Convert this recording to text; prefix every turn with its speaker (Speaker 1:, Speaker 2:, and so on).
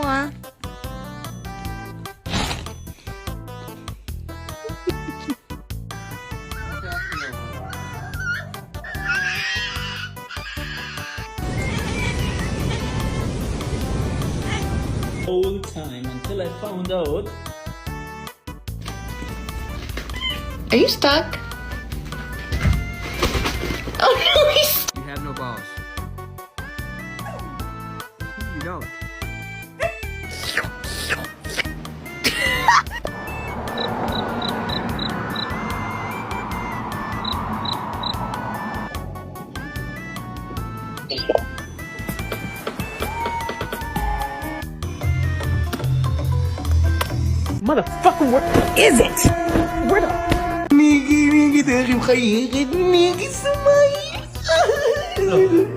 Speaker 1: mo ah.
Speaker 2: Whole time until I found out.
Speaker 1: Are you stuck? Oh no, he's...
Speaker 3: You have no balls. You don't.
Speaker 2: Motherfucker, what is it? Where the... Niggy, dahil kayo, niggy, sumay.